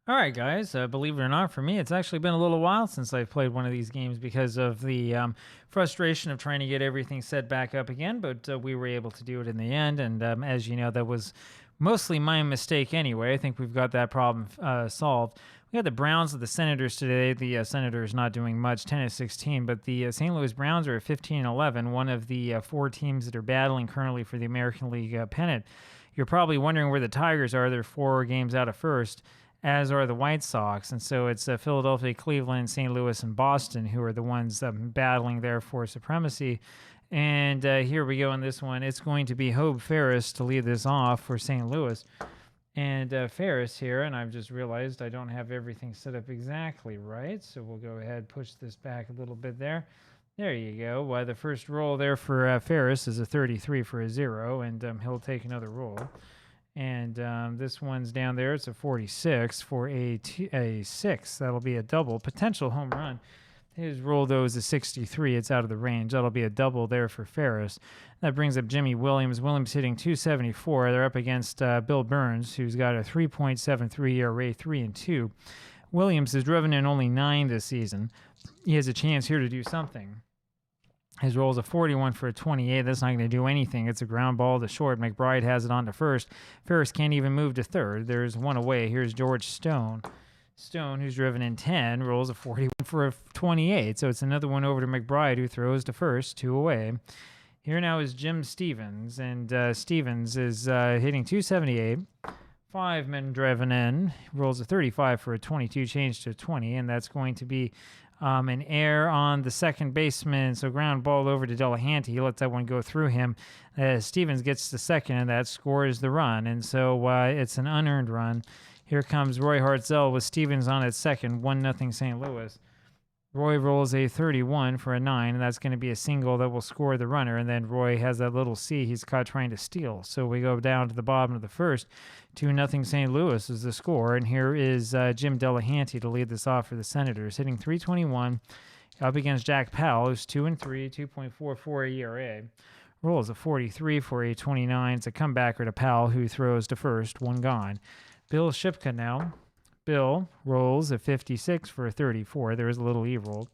All right, guys. Believe it or not, for me, it's actually been a little while since I've played one of these games because of the frustration of trying to get everything set back up again. But we were able to do it in the end, and as you know, that was mostly my mistake anyway. I think we've got that problem solved. We had the Browns with the Senators today. The Senators not doing much, 10-16, but the St. Louis Browns are at 15-11, one of the four teams that are battling currently for the American League pennant. You're probably wondering where the Tigers are. They're 4 games out of first, as are the White Sox. And so it's Philadelphia, Cleveland, St. Louis, and Boston who are the ones battling there for supremacy. And here we go in this one. It's going to be Hobe Ferris to lead this off for St. Louis. And Ferris here, and I've just realized I don't have everything set up exactly right. So we'll go ahead and push this back a little bit there. There you go. The first roll there for Ferris is a 33 for a 0, and he'll take another roll. And this one's down there. It's a 46 for a 6. That'll be a double. Potential home run. His roll, though, is a 63. It's out of the range. That'll be a double there for Ferris. That brings up Jimmy Williams. Williams hitting 274. They're up against Bill Burns, who's got a 3.73 ERA, 3-2. Williams has driven in only 9 this season. He has a chance here to do something. His roll is a 41 for a 28. That's not going to do anything. It's a ground ball to short. McBride has it on to first. Ferris can't even move to third. There's one away. Here's George Stone. Stone, who's driven in 10, rolls a 41 for a 28. So it's another one over to McBride, who throws to first, 2 away. Here now is Jim Stevens, and Stevens is hitting 278. 5 men driven in. Rolls a 35 for a 22, changed to 20, and that's going to be an error on the second baseman. So ground ball over to Delahanty. He lets that one go through him. Stevens gets the second, and that scores the run. And so it's an unearned run. Here comes Roy Hartzell with Stevens on at second, 1-0 St. Louis. Roy rolls a 31 for a 9, and that's going to be a single that will score the runner. And then Roy has that little C he's caught trying to steal. So we go down to the bottom of the first. 2-0 St. Louis is the score. And here is Jim Delahanty to lead this off for the Senators, hitting 321 up against Jack Powell, who's 2-3, 2.44 ERA. Rolls a 43 for a 29. It's a comebacker to Powell, who throws to first, 1 gone. Bill Shipka now. Bill rolls a 56 for a 34. There is a little E-roll.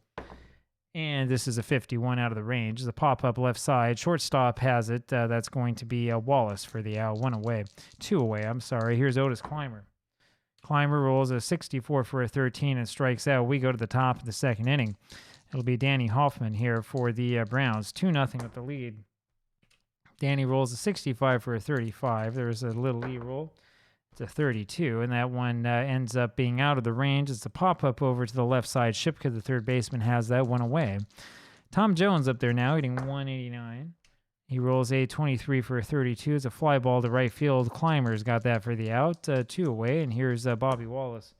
And this is a 51 out of the range. It's a pop-up left side. Shortstop has it. That's going to be Wallace for the out. 1 away. 2 away, I'm sorry. Here's Otis Clymer. Clymer rolls a 64 for a 13 and strikes out. We go to the top of the second inning. It'll be Danny Hoffman here for the Browns. 2-0 with the lead. Danny rolls a 65 for a 35. There's a little E-roll. It's a 32, and that one ends up being out of the range. It's a pop-up over to the left side. Shipka, the third baseman, has that one away. Tom Jones up there now, hitting 189. He rolls a 23 for a 32. It's a fly ball to right field. Clymer's got that for the out. 2 away, and here's Bobby Wallace.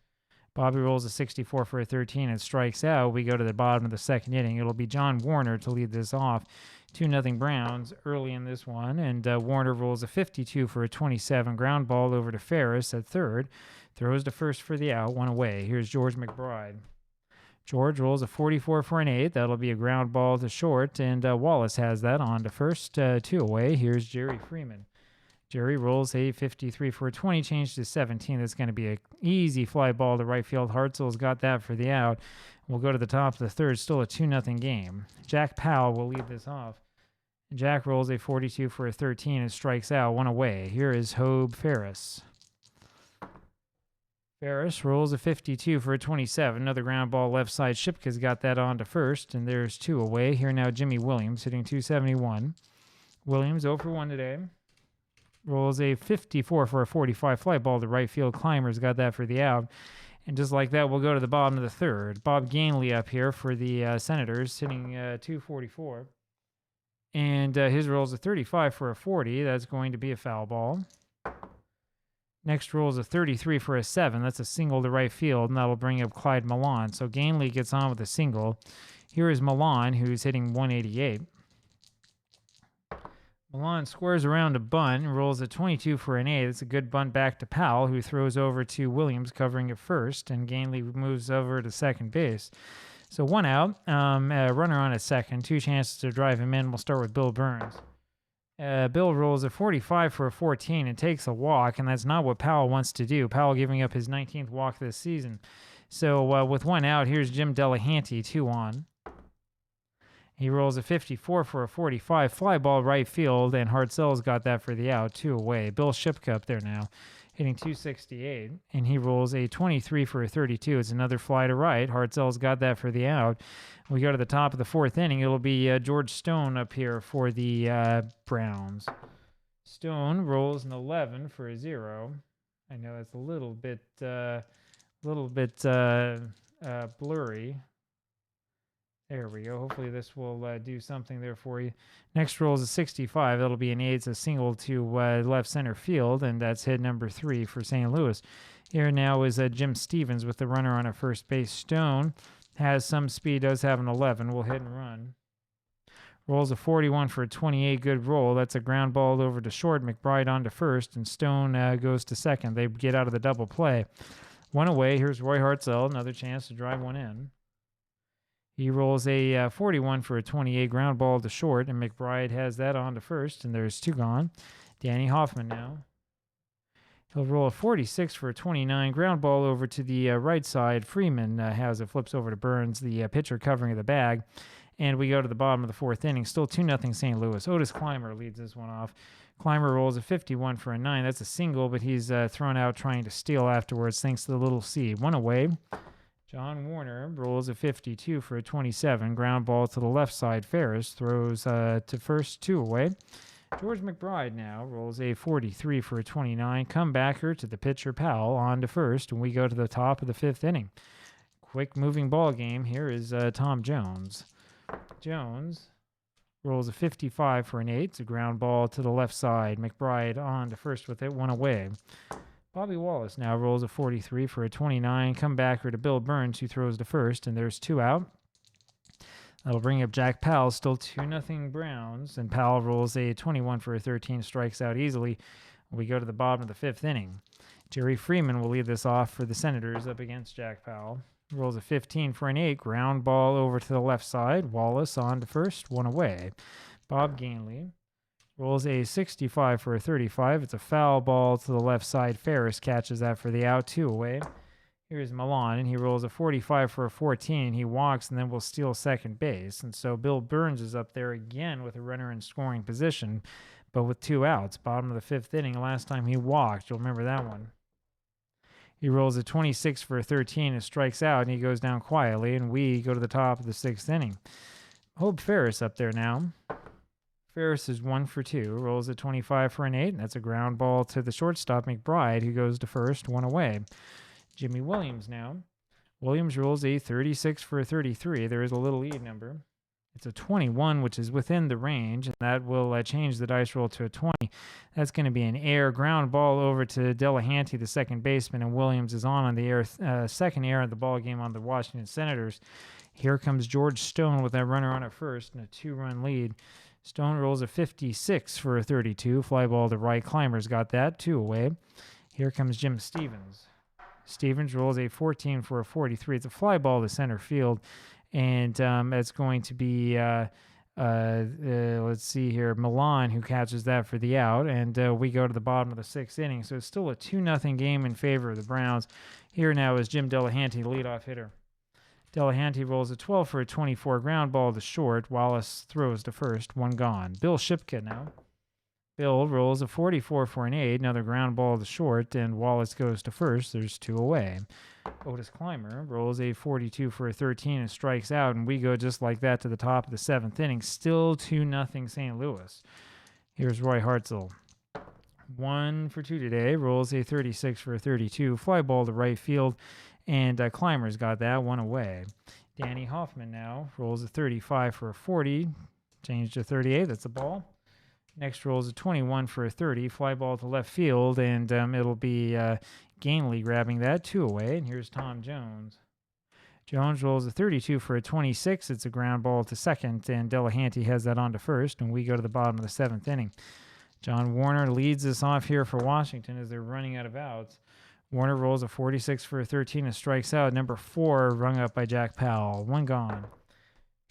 Bobby rolls a 64 for a 13 and strikes out. We go to the bottom of the second inning. It'll be John Warner to lead this off. 2-0 Browns early in this one, and Warner rolls a 52 for a 27. Ground ball over to Ferris at third. Throws to first for the out, 1 away. Here's George McBride. George rolls a 44 for an 8. That'll be a ground ball to short, and Wallace has that on to first, 2 away. Here's Jerry Freeman. Jerry rolls a 53 for a 20, changed to 17. That's going to be an easy fly ball to right field. Hartzell's got that for the out. We'll go to the top of the third, still a 2-0 game. Jack Powell will lead this off. Jack rolls a 42 for a 13 and strikes out, 1 away. Here is Hobe Ferris. Ferris rolls a 52 for a 27. Another ground ball left side. Shipka's got that on to first, and there's 2 away. Here now Jimmy Williams hitting 271. Williams 0 for 1 today. Rolls a 54 for a 45. Fly ball to right field. Clymer's got that for the out. And just like that, we'll go to the bottom of the third. Bob Gainley up here for the Senators, hitting 244. And his roll's a 35 for a 40. That's going to be a foul ball. Next roll is a 33 for a 7. That's a single to right field, and that'll bring up Clyde Milan. So Gainley gets on with a single. Here is Milan, who's hitting 188. Milan squares around a bunt and rolls a 22 for an 8. It's a good bunt back to Powell, who throws over to Williams, covering at first, and Gainley moves over to second base. So 1 out, a runner on at second, 2 chances to drive him in. We'll start with Bill Burns. Bill rolls a 45 for a 14 and takes a walk, and that's not what Powell wants to do. Powell giving up his 19th walk this season. So with one out, here's Jim Delahanty, 2 on. He rolls a 54 for a 45, fly ball right field, and Hartzell's got that for the out, 2 away. Bill Shipka up there now, hitting 268, and he rolls a 23 for a 32. It's another fly to right. Hartzell's got that for the out. We go to the top of the 4th inning. It'll be George Stone up here for the Browns. Stone rolls an 11 for a 0. I know that's a little bit blurry. There we go. Hopefully this will do something there for you. Next roll is a 65. That'll be an 8. It's a single to left center field, and that's hit number 3 for St. Louis. Here now is Jim Stevens with the runner on at first base. Stone has some speed, does have an 11. Will hit and run. Rolls a 41 for a 28. Good roll. That's a ground ball over to short. McBride on to first, and Stone goes to second. They get out of the double play. One away. Here's Roy Hartzell. Another chance to drive one in. He rolls a 41 for a 28 ground ball to short, and McBride has that on to first, and there's 2 gone. Danny Hoffman now. He'll roll a 46 for a 29 ground ball over to the right side. Freeman has it, flips over to Burns, the pitcher covering of the bag. And we go to the bottom of the 4th inning. Still 2-0 St. Louis. Otis Clymer leads this one off. Clymer rolls a 51 for a 9. That's a single, but he's thrown out trying to steal afterwards thanks to the little C. 1 away. John Warner rolls a 52 for a 27. Ground ball to the left side. Ferris throws to first, 2 away. George McBride now rolls a 43 for a 29. Comebacker to the pitcher Powell on to first, and we go to the top of the 5th inning. Quick moving ball game. Here is Tom Jones. Jones rolls a 55 for an 8. It's a ground ball to the left side. McBride on to first with it, 1 away. Bobby Wallace now rolls a 43 for a 29. Comebacker to Bill Burns, who throws to first, and there's 2 out. That'll bring up Jack Powell, still 2-0 Browns, and Powell rolls a 21 for a 13, strikes out easily. We go to the bottom of the 5th inning. Jerry Freeman will lead this off for the Senators up against Jack Powell. Rolls a 15 for an 8, ground ball over to the left side. Wallace on to first, 1 away. Bob Gainley rolls a 65 for a 35. It's a foul ball to the left side. Ferris catches that for the out, 2 away. Here's Milan, and he rolls a 45 for a 14. He walks and then will steal second base. And so Bill Burns is up there again with a runner in scoring position, but with 2 outs. Bottom of the 5th inning. Last time he walked, you'll remember that one. He rolls a 26 for a 13 and strikes out, and he goes down quietly, and we go to the top of the 6th inning. Hope Ferris up there now. Ferris is 1 for 2, rolls a 25 for an 8, and that's a ground ball to the shortstop, McBride, who goes to first, 1 away. Jimmy Williams now. Williams rolls a 36 for a 33. There is a little lead number. It's a 21, which is within the range, and that will change the dice roll to a 20. That's going to be an air ground ball over to Delahanty, the second baseman, and Williams is on the air, second air of the ball game on the Washington Senators. Here comes George Stone with that runner on at first and a 2-run lead. Stone rolls a 56 for a 32. Fly ball to right. Clymer's got that, 2 away. Here comes Jim Stevens. Stevens rolls a 14 for a 43. It's a fly ball to center field. And it's going to be, let's see here, Milan who catches that for the out. And we go to the bottom of the 6th inning. So it's still a 2-0 game in favor of the Browns. Here now is Jim Delahanty, the leadoff hitter. Delahanty rolls a 12 for a 24 ground ball to short. Wallace throws to first, 1 gone. Bill Shipka now. Bill rolls a 44 for an 8, another ground ball to short, and Wallace goes to first. There's 2 away. Otis Clymer rolls a 42 for a 13 and strikes out, and we go just like that to the top of the 7th inning. Still 2-0 St. Louis. Here's Roy Hartzell. 1 for 2 today. Rolls a 36 for a 32. Fly ball to right field, and Clymer's got that, 1 away. Danny Hoffman now rolls a 35 for a 40. Changed to 38. That's a ball. Next rolls a 21 for a 30. Fly ball to left field, and it'll be Gainley grabbing that, 2 away. And here's Tom Jones. Jones rolls a 32 for a 26. It's a ground ball to second, and Delahanty has that on to first, and we go to the bottom of the 7th inning. John Warner leads us off here for Washington as they're running out of outs. Warner rolls a 46 for a 13 and strikes out. Number 4 rung up by Jack Powell. 1 gone.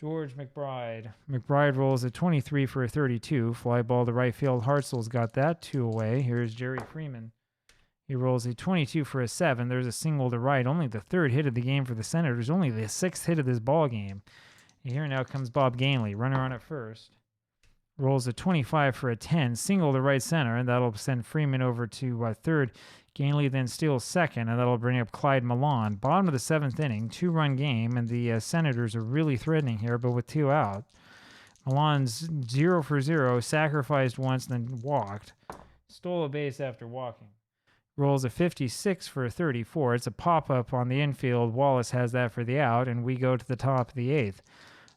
George McBride. McBride rolls a 23 for a 32. Fly ball to right field. Hartzell's got that 2 away. Here's Jerry Freeman. He rolls a 22 for a 7. There's a single to right. Only the 3rd hit of the game for the Senators. Only the 6th hit of this ball game. And here now comes Bob Gainley. Runner on at first. Rolls a 25 for a 10. Single to right center. And that'll send Freeman over to third. Gainley then steals second. And that'll bring up Clyde Milan. Bottom of the 7th inning. 2-run game. And the Senators are really threatening here, but with 2 out. Milan's 0 for 0. Sacrificed once, then walked. Stole a base after walking. Rolls a 56 for a 34. It's a pop-up on the infield. Wallace has that for the out, and we go to the top of the 8th.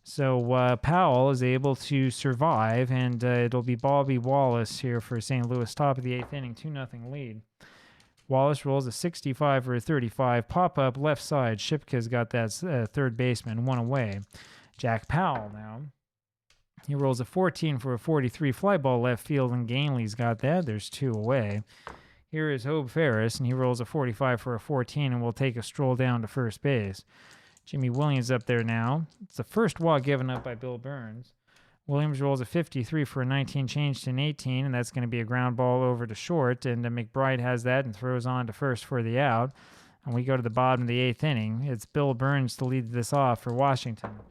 So Powell is able to survive, and it'll be Bobby Wallace here for St. Louis. Top of the 8th inning, 2-0 lead. Wallace rolls a 65 for a 35. Pop-up left side. Shipka's got that third baseman, 1 away. Jack Powell now. He rolls a 14 for a 43. Fly ball left field, and Gainley's got that. There's 2 away. Here is Hobe Ferris, and he rolls a 45 for a 14, and we'll take a stroll down to first base. Jimmy Williams up there now. It's the first walk given up by Bill Burns. Williams rolls a 53 for a 19, changed to an 18, and that's going to be a ground ball over to short, and McBride has that and throws on to first for the out. And we go to the bottom of the 8th inning. It's Bill Burns to lead this off for Washington.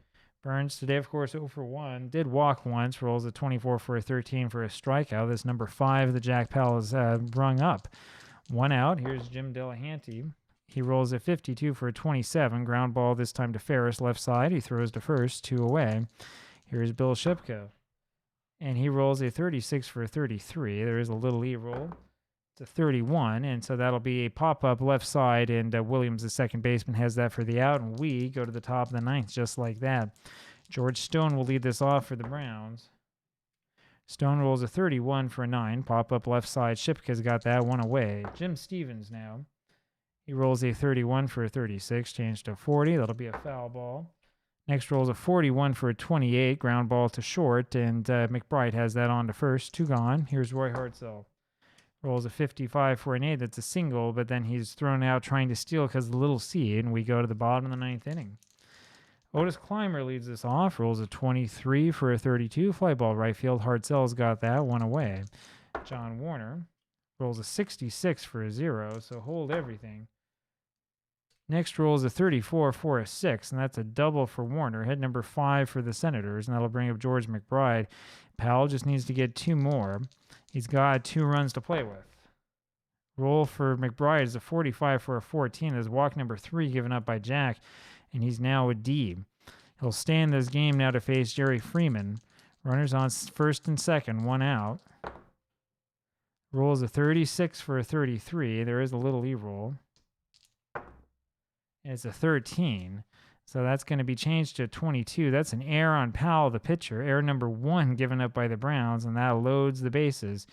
Burns today, of course, 0 for 1. Did walk once, rolls a 24 for a 13 for a strikeout. That's number 5 that Jack Powell has rung up. 1 out. Here's Jim Delahanty. He rolls a 52 for a 27. Ground ball this time to Ferris, left side. He throws to first, 2 away. Here's Bill Shipka. And he rolls a 36 for a 33. There is a little E roll. It's a 31, and so that'll be a pop-up left side, and Williams, the second baseman, has that for the out, and we go to the top of the 9th just like that. George Stone will lead this off for the Browns. Stone rolls a 31 for a 9, pop-up left side. Shipka's got that, 1 away. Jim Stevens now. He rolls a 31 for a 36, changed to 40. That'll be a foul ball. Next rolls a 41 for a 28, ground ball to short, and McBride has that on to first, 2 gone. Here's Roy Hartzell. Rolls a 55 for an 8. That's a single, but then he's thrown out trying to steal because of the little seed, and we go to the bottom of the 9th inning. Otis Clymer leads us off, rolls a 23 for a 32. Fly ball right field. Hartzell's got that, 1 away. John Warner rolls a 66 for a 0, so hold everything. Next rolls a 34 for a 6, and that's a double for Warner. Hit number 5 for the Senators, and that'll bring up George McBride. Powell just needs to get 2 more. He's got 2 runs to play with. Roll for McBride is a 45 for a 14. There's walk number 3 given up by Jack, and he's now a D. He'll stay in this game now to face Jerry Freeman. Runners on first and second, 1 out. Rolls a 36 for a 33. There is a little E-roll. And it's a 13. So that's going to be changed to 22. That's an error on Powell, the pitcher. Error number 1 given up by the Browns, and that loads the bases.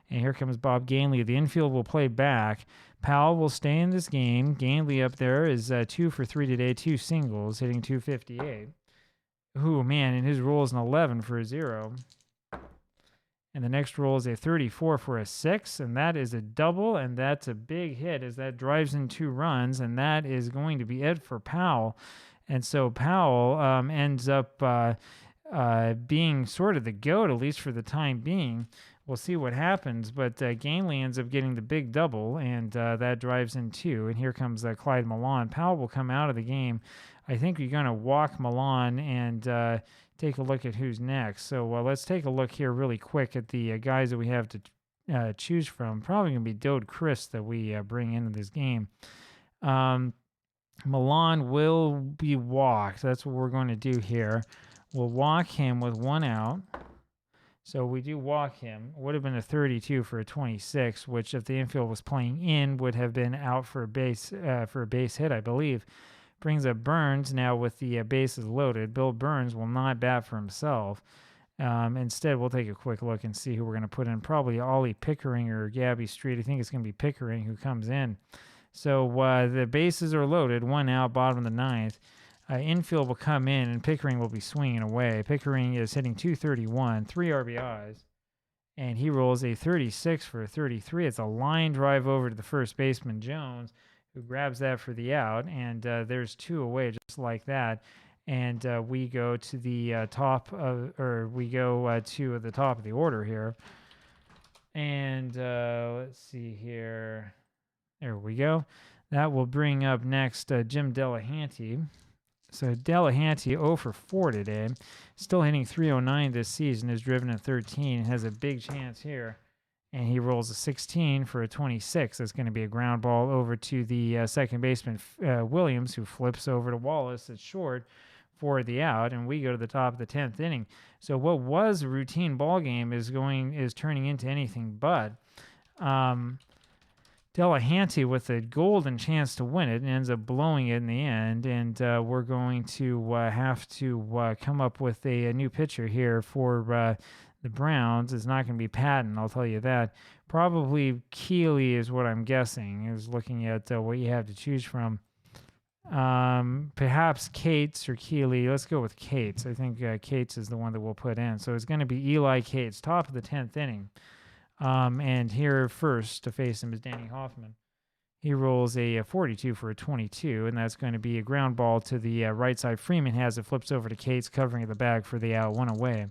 And here comes Bob Gainley. The infield will play back. Powell will stay in this game. Gainley up there is 2 for 3 today, 2 singles, hitting 258. Ooh, man, and his roll is an 11 for a 0. And the next roll is a 34 for a 6, and that is a double, and that's a big hit as that drives in 2 runs, and that is going to be it for Powell. And so Powell ends up being sort of the GOAT, at least for the time being. We'll see what happens, but Gainley ends up getting the big double, and that drives in 2. And here comes Clyde Milan. Powell will come out of the game. I think you're going to walk Milan and take a look at who's next. So let's take a look here really quick at the guys that we have to choose from. Probably going to be Dode Chris that we bring into this game. Milan will be walked. That's what we're going to do here. We'll walk him with 1 out. So we do walk him. Would have been a 32 for a 26, which if the infield was playing in would have been out for a base hit, I believe. Brings up Burns now with the bases loaded. Bill Burns will not bat for himself. Instead, we'll take a quick look and see who we're going to put in. Probably Ollie Pickering or Gabby Street. I think it's going to be Pickering who comes in. So the bases are loaded. 1 out, bottom of the 9th. Infield will come in, and Pickering will be swinging away. Pickering is hitting 231, 3 RBIs, and he rolls a 36 for a 33. It's a line drive over to the first baseman, Jones, who grabs that for the out, and there's 2 away just like that. And we go to the top of, or we go to the top of the order here. And let's see here. There we go. That will bring up next Jim Delahanty. So Delahanty 0 for 4 today. Still hitting 309 this season. Is driven at 13. Has a big chance here. And he rolls a 16 for a 26. That's going to be a ground ball over to the second baseman, Williams, who flips over to Wallace at short for the out. And we go to the top of the 10th inning. So what was a routine ball game is turning into anything but. Delahanty with a golden chance to win it and ends up blowing it in the end. And we're going to have to come up with a new pitcher here for the Browns. It's not going to be Patton, I'll tell you that. Probably Keeley is what I'm guessing, is looking at what you have to choose from. Perhaps Cates or Keeley. Let's go with Cates. I think Cates is the one that we'll put in. So it's going to be Eli Cates, top of the 10th inning. And here first to face him is Danny Hoffman. He rolls a 42 for a 22, and that's going to be a ground ball to the right side. Freeman has it, flips over to Cates, covering the bag for the out, 1 away.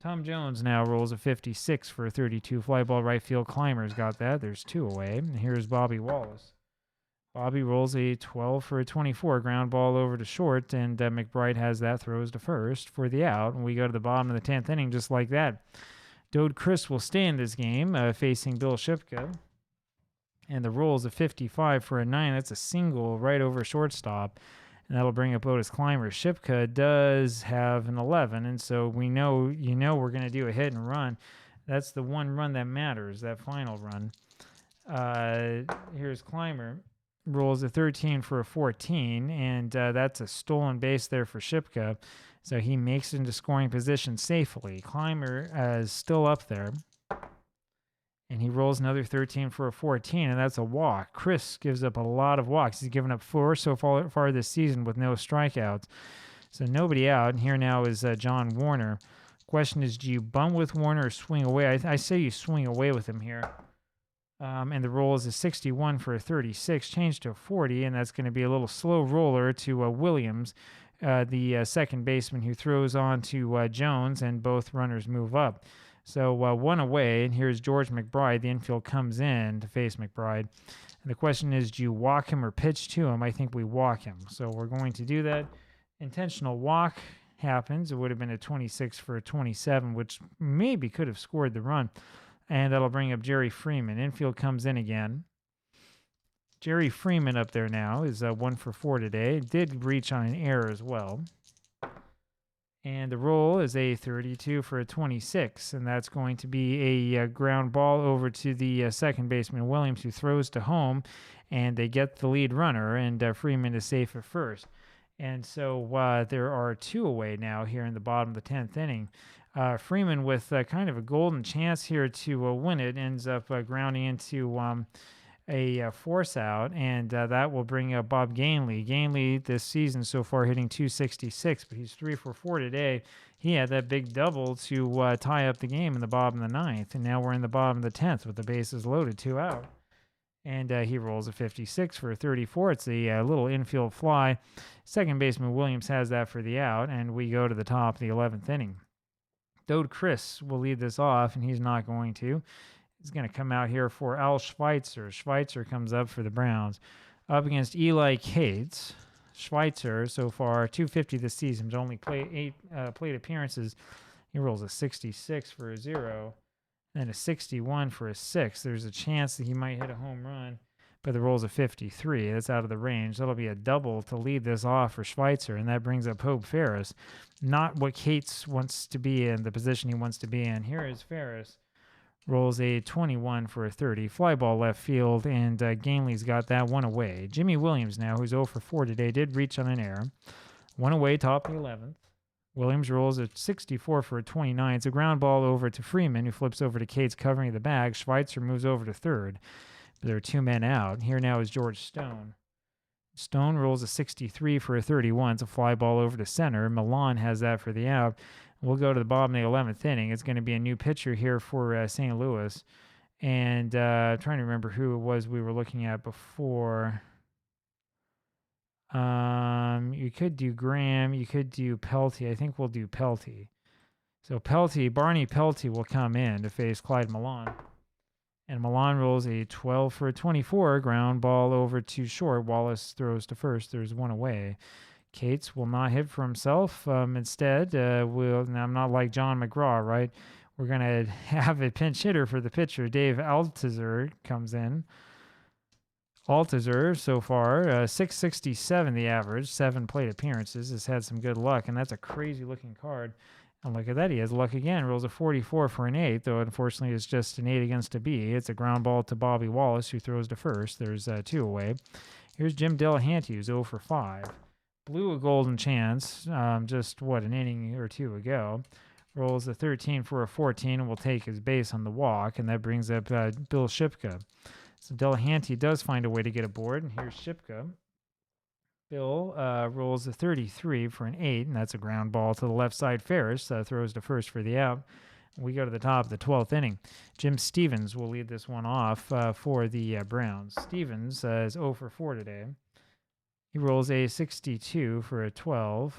Tom Jones now rolls a 56 for a 32. Fly ball right field. Clymer's got that. There's 2 away. And here's Bobby Wallace. Bobby rolls a 12 for a 24. Ground ball over to short, and McBride has that, throws to first for the out. And we go to the bottom of the 10th inning just like that. Dode Chris will stay in this game, facing Bill Shipka. And the roll is a 55 for a 9. That's a single right over shortstop. And that'll bring up Otis Clymer. Shipka does have an 11, and so we know, we're going to do a hit and run. That's the one run that matters, that final run. Here's Clymer. Rolls a 13 for a 14, and that's a stolen base there for Shipka. So he makes it into scoring position safely. Clymer is still up there. And he rolls another 13 for a 14, and that's a walk. Chris gives up a lot of walks. He's given up 4 so far this season with no strikeouts. So nobody out. And here now is John Warner. Question is, do you bunt with Warner or swing away? I say you swing away with him here. And the roll is a 61 for a 36, changed to a 40, and that's going to be a little slow roller to Williams, the second baseman, who throws on to Jones, and both runners move up. So 1 away, and here's George McBride. The infield comes in to face McBride. And the question is, do you walk him or pitch to him? I think we walk him. So we're going to do that. Intentional walk happens. It would have been a 26 for a 27, which maybe could have scored the run. And that'll bring up Jerry Freeman. Infield comes in again. Jerry Freeman up there now is 1 for 4 today. Did reach on an error as well. And the roll is a 32 for a 26, and that's going to be a ground ball over to the second baseman, Williams, who throws to home, and they get the lead runner, and Freeman is safe at first. And so there are 2 away now here in the bottom of the 10th inning. Freeman with kind of a golden chance here to win it, ends up grounding into a force out, and that will bring up Bob Gainley. Gainley this season so far hitting 266, but he's 3 for 4 today. He had that big double to tie up the game in the bottom of the 9th, and now we're in the bottom of the 10th with the bases loaded, 2 out. And he rolls a 56 for a 34. It's a little infield fly. Second baseman Williams has that for the out, and we go to the top of the 11th inning. Dode Chris will lead this off, and he's not going to. He's going to come out here for Al Schweitzer. Schweitzer comes up for the Browns. Up against Eli Cates. Schweitzer, so far, 250 this season, but only played 8 plate appearances. He rolls a 66 for a 0, and a 61 for a 6. There's a chance that he might hit a home run, but the roll's a 53. That's out of the range. That'll be a double to lead this off for Schweitzer, and that brings up Hope Ferris. Not what Cates wants to be in, the position he wants to be in. Here is Ferris. Rolls a 21 for a 30. Fly ball left field, and Gainley's got that 1 away. Jimmy Williams now, who's 0 for 4 today, did reach on an error. 1 away, top of the 11th. Williams rolls a 64 for a 29. It's a ground ball over to Freeman, who flips over to Cates, covering the bag. Schweitzer moves over to third. But there are 2 men out. Here now is George Stone. Stone rolls a 63 for a 31. It's a fly ball over to center. Milan has that for the out. We'll go to the bottom of the 11th inning. It's going to be a new pitcher here for St. Louis. And trying to remember who it was we were looking at before. You could do Graham. You could do Pelty. I think we'll do Pelty. So Barney Pelty will come in to face Clyde Milan. And Milan rolls a 12 for a 24. Ground ball over to short. Wallace throws to first. There's one away. Cates will not hit for himself. Instead, I'm not like John McGraw, right? We're going to have a pinch hitter for the pitcher. Dave Altizer comes in. Altizer, so far, 667 the average, 7 plate appearances, has had some good luck, and that's a crazy-looking card. And look at that, he has luck again. Rolls a 44 for an 8, though unfortunately it's just an 8 against a B. It's a ground ball to Bobby Wallace, who throws to first. There's 2 away. Here's Jim Delahanty, who's 0 for 5. Blew a golden chance just, an inning or 2 ago. Rolls a 13 for a 14 and will take his base on the walk, and that brings up Bill Shipka. So Delahanty does find a way to get aboard, and here's Shipka. Bill rolls a 33 for an 8, and that's a ground ball to the left side. Ferris throws to first for the out. We go to the top of the 12th inning. Jim Stevens will lead this one off for the Browns. Stevens is 0 for 4 today. He rolls a 62 for a 12.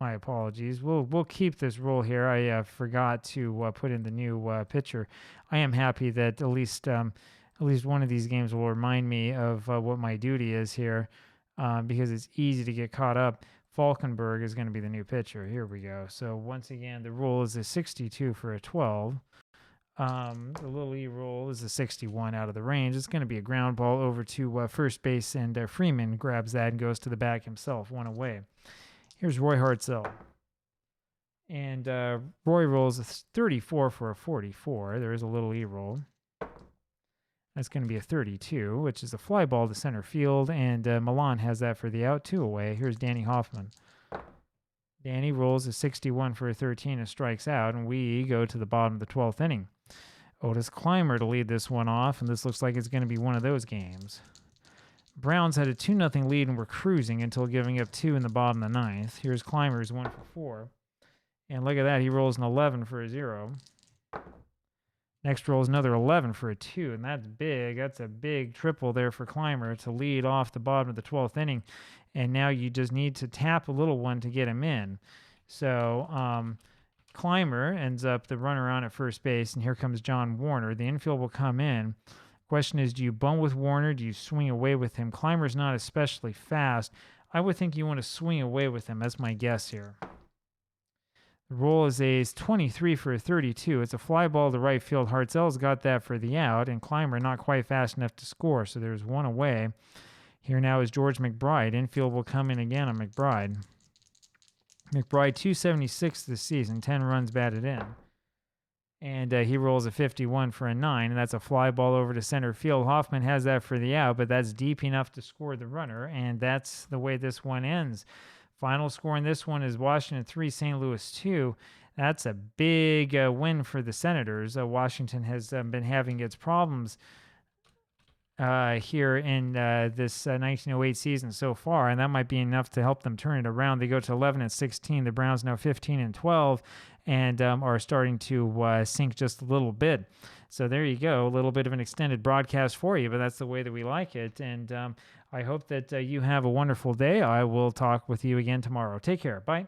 My apologies. We'll keep this roll here. I forgot to put in the new pitcher. I am happy that at least one of these games will remind me of what my duty is here, because it's easy to get caught up. Falkenberg is going to be the new pitcher. Here we go. So once again, the roll is a 62 for a 12. The little E roll is a 61 out of the range. It's going to be a ground ball over to first base, and Freeman grabs that and goes to the back himself, 1 away. Here's Roy Hartzell. And Roy rolls a 34 for a 44. There is a little E roll. That's going to be a 32, which is a fly ball to center field, and Milan has that for the out, 2 away. Here's Danny Hoffman. Danny rolls a 61 for a 13 and strikes out, and we go to the bottom of the 12th inning. Otis Clymer to lead this one off, and this looks like it's going to be one of those games. Browns had a 2-0 lead and were cruising until giving up 2 in the bottom of the 9th. Here's Clymer's 1 for 4. And look at that, he rolls an 11 for a 0. Next roll is another 11 for a 2, and that's big. That's a big triple there for Clymer to lead off the bottom of the 12th inning. And now you just need to tap a little one to get him in. So Clymer ends up the runner on at first base, and here comes John Warner. The infield will come in. Question is, do you bunt with Warner? Do you swing away with him? Clymer's not especially fast. I would think you want to swing away with him. That's my guess here. The roll is a 23 for a 32. It's a fly ball to right field. Hartzell's got that for the out, and Clymer not quite fast enough to score, so there's 1 away. Here now is George McBride. Infield will come in again on McBride. McBride, 276 this season, 10 runs batted in. And he rolls a 51 for a 9, and that's a fly ball over to center field. Hoffman has that for the out, but that's deep enough to score the runner, and that's the way this one ends. Final score in this one is Washington 3, St. Louis 2. That's a big win for the Senators. Washington has been having its problems here in this 1908 season so far, and that might be enough to help them turn it around. They go to 11-16. The Browns now 15-12, and are starting to sink just a little bit. So there you go, a little bit of an extended broadcast for you, but that's the way that we like it. And I hope that you have a wonderful day. I will talk with you again tomorrow. Take care. Bye.